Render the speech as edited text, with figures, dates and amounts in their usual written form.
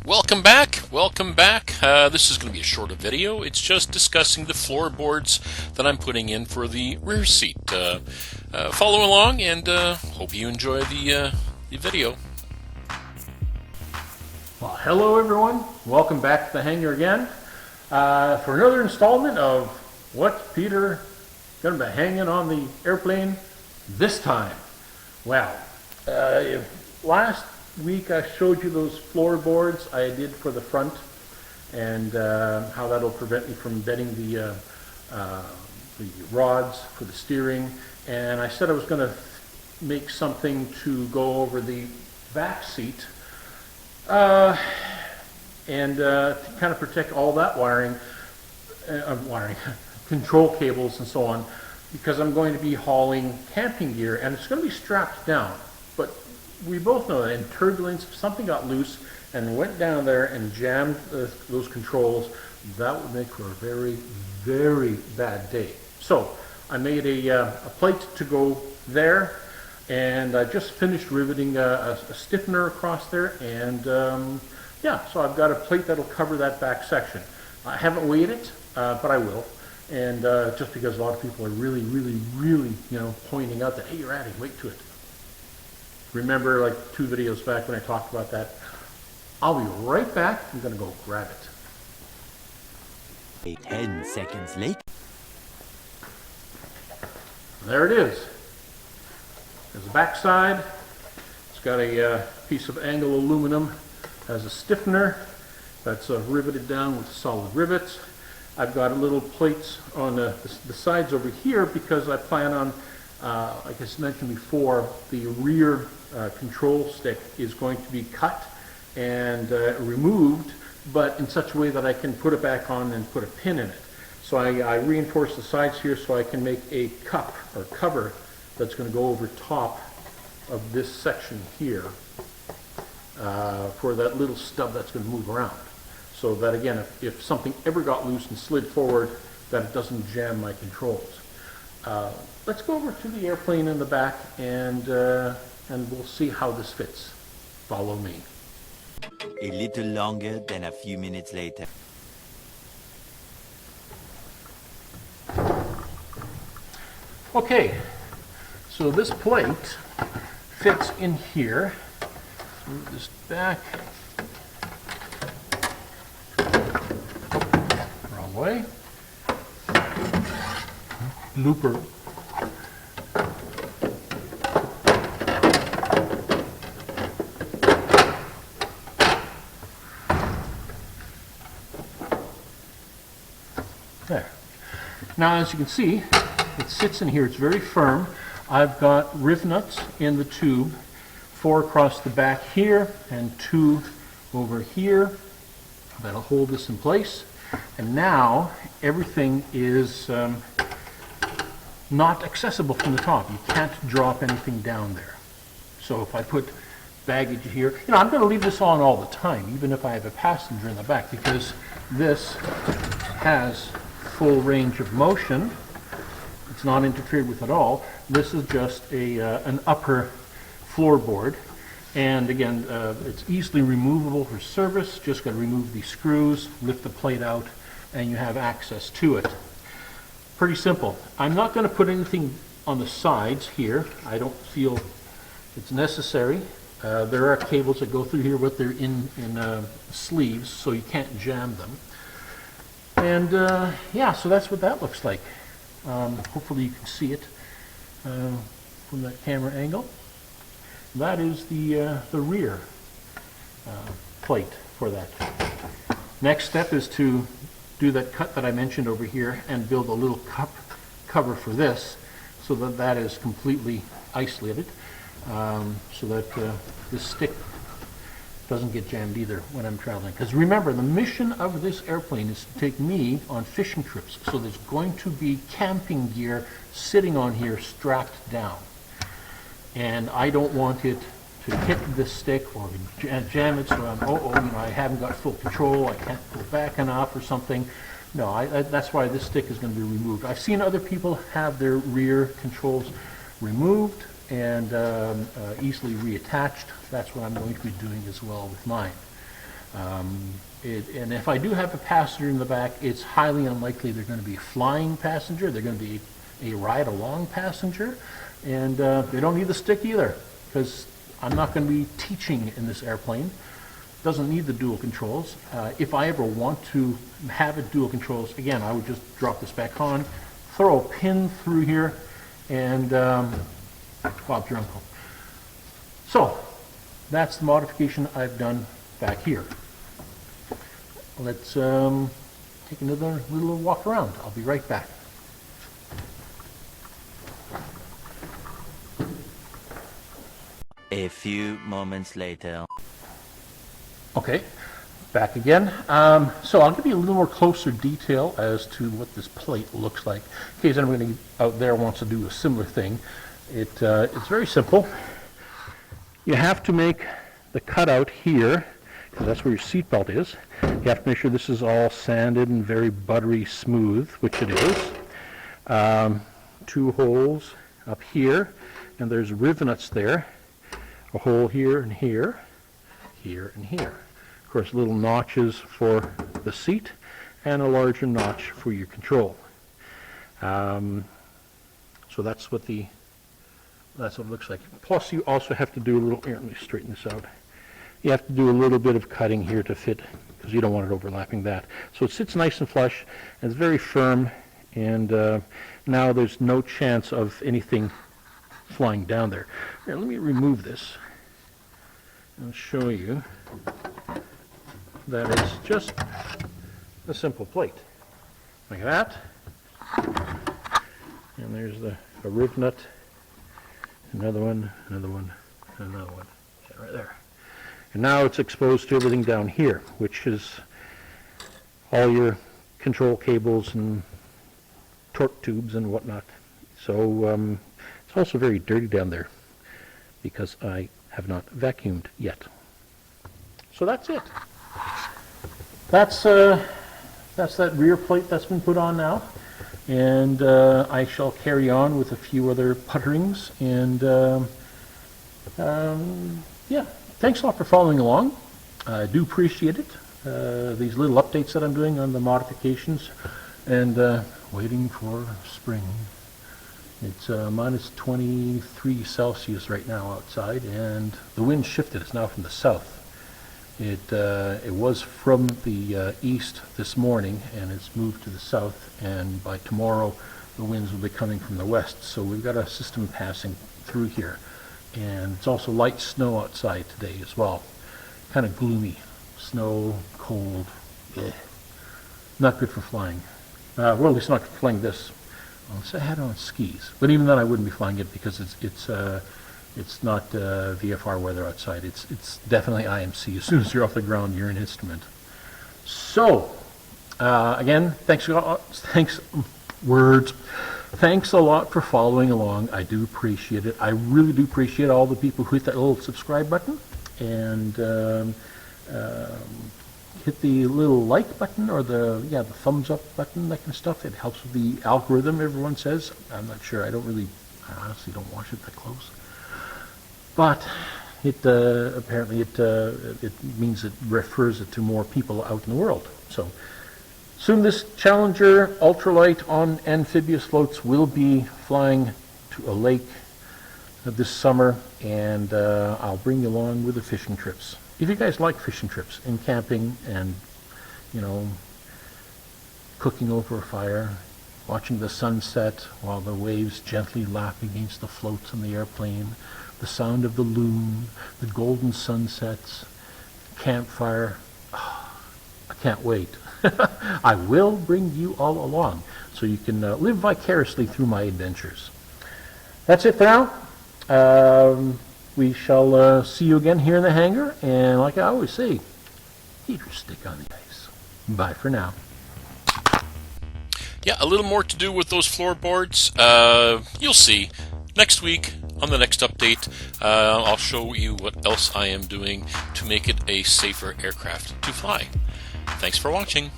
Welcome back. Welcome back. This is going to be a shorter video. It's just discussing the floorboards that I'm putting in for the rear seat. Follow along and hope you enjoy the video. Well, hello everyone. Welcome back to the hangar again for another installment of what's Peter going to be hanging on the airplane this time. Well, last week I showed you those floorboards I did for the front and how that'll prevent me from bending the rods for the steering, and I said I was going to make something to go over the back seat and to kind of protect all that wiring, control cables and so on, because I'm going to be hauling camping gear and it's going to be strapped down. But we both know that in turbulence, if something got loose and went down there and jammed those controls, that would make for a very, very bad day. So I made a plate to go there, and I just finished riveting a stiffener across there, and yeah, so I've got a plate that'll cover that back section. I haven't weighed it, but I will, and just because a lot of people are really, pointing out that, hey, you're adding weight to it. Remember, like 2 videos back when I talked about that? I'll be right back. I'm going to go grab it. 10 seconds later. There it is. There's the back side. It's got a piece of angle aluminum. Has a stiffener that's riveted down with solid rivets. I've got little plates on the sides over here because I plan on, like I mentioned before, the rear control stick is going to be cut and removed, but in such a way that I can put it back on and put a pin in it. So I reinforce the sides here so I can make a cup or cover that's going to go over top of this section here for that little stub that's going to move around. So that again, if something ever got loose and slid forward, that it doesn't jam my controls. Let's go over to the airplane in the back and we'll see how this fits. Follow me. A little longer than a few minutes later. Okay, so this plate fits in here. Move this back. Wrong way. Looper. There. Now, as you can see, it sits in here. It's very firm. I've got riv nuts in the tube, 4 across the back here and 2 over here. That'll hold this in place. And now everything is not accessible from the top. You can't drop anything down there. So if I put baggage here, I'm going to leave this on all the time, even if I have a passenger in the back, because this has full range of motion. It's not interfered with at all. This is just an upper floorboard, and again, it's easily removable for service. Just got to remove these screws, lift the plate out, and you have access to it. Pretty simple. I'm not going to put anything on the sides here. I don't feel it's necessary. There are cables that go through here, but they're in sleeves, so you can't jam them. And yeah, so that's what that looks like. Hopefully you can see it from that camera angle. That is the rear plate for that. Next step is to do that cut that I mentioned over here and build a little cup cover for this, so that that is completely isolated, so that this stick doesn't get jammed either when I'm traveling. Because remember, the mission of this airplane is to take me on fishing trips, so there's going to be camping gear sitting on here strapped down, and I don't want it to hit this stick or jam it, so I haven't got full control, I can't pull back enough or something. No, that's why this stick is going to be removed. I've seen other people have their rear controls removed and easily reattached. That's what I'm going to be doing as well with mine. And if I do have a passenger in the back, it's highly unlikely they're going to be a flying passenger. They're going to be a ride-along passenger. And they don't need the stick either, because I'm not going to be teaching in this airplane. Doesn't need the dual controls. If I ever want to have it dual controls, again, I would just drop this back on, throw a pin through here, and Bob's your uncle. So that's the modification I've done back here. Let's take another little walk around. I'll be right back. A few moments later. Okay, back again. So I'll give you a little more closer detail as to what this plate looks like, in case anybody out there wants to do a similar thing. It's very simple. You have to make the cutout here, because that's where your seatbelt is. You have to make sure this is all sanded and very buttery smooth, which it is. 2 holes up here, and there's rivets there. A hole here and here, here and here. Of course, little notches for the seat, and a larger notch for your control. So that's what it looks like. Plus, you also have to do a little. Here, let me straighten this out. You have to do a little bit of cutting here to fit, because you don't want it overlapping that. So it sits nice and flush, and it's very firm, and now there's no chance of anything flying down there. Here, let me remove this and show you that it's just a simple plate. Like that. And there's a rib nut, another one, another one, and another one. Yeah, right there. And now it's exposed to everything down here, which is all your control cables and torque tubes and whatnot. So it's also very dirty down there, because I have not vacuumed yet. So that's it. That's that rear plate that's been put on now, and I shall carry on with a few other putterings. And yeah, thanks a lot for following along. I do appreciate it. These little updates that I'm doing on the modifications, and waiting for spring. It's minus 23 Celsius right now outside, and the wind shifted. It's now from the south. It was from the east this morning, and it's moved to the south, and by tomorrow the winds will be coming from the west. So we've got a system passing through here, and it's also light snow outside today as well. Kind of gloomy. Snow, cold, not good for flying. Well, at least not for flying this. Unless I had it on skis, but even then I wouldn't be flying it, because it's not VFR weather outside. It's definitely IMC. As soon as you're off the ground, you're an instrument. So again, thanks a lot for following along. I do appreciate it. I really do appreciate all the people who hit that little subscribe button, and hit the little like button, or the thumbs up button, that kind of stuff. It helps with the algorithm, everyone says. I'm not sure. I honestly don't watch it that close. But it apparently it means it refers it to more people out in the world. So soon this Challenger Ultralight on Amphibious floats will be flying to a lake this summer, and I'll bring you along with the fishing trips. If you guys like fishing trips and camping and, cooking over a fire, watching the sunset while the waves gently lap against the floats on the airplane, the sound of the loon, the golden sunsets, campfire, I can't wait. I will bring you all along so you can live vicariously through my adventures. That's it for now. We shall see you again here in the hangar, and like I always say, keep your stick on the ice. Bye for now. Yeah, a little more to do with those floorboards. You'll see next week on the next update. I'll show you what else I am doing to make it a safer aircraft to fly. Thanks for watching.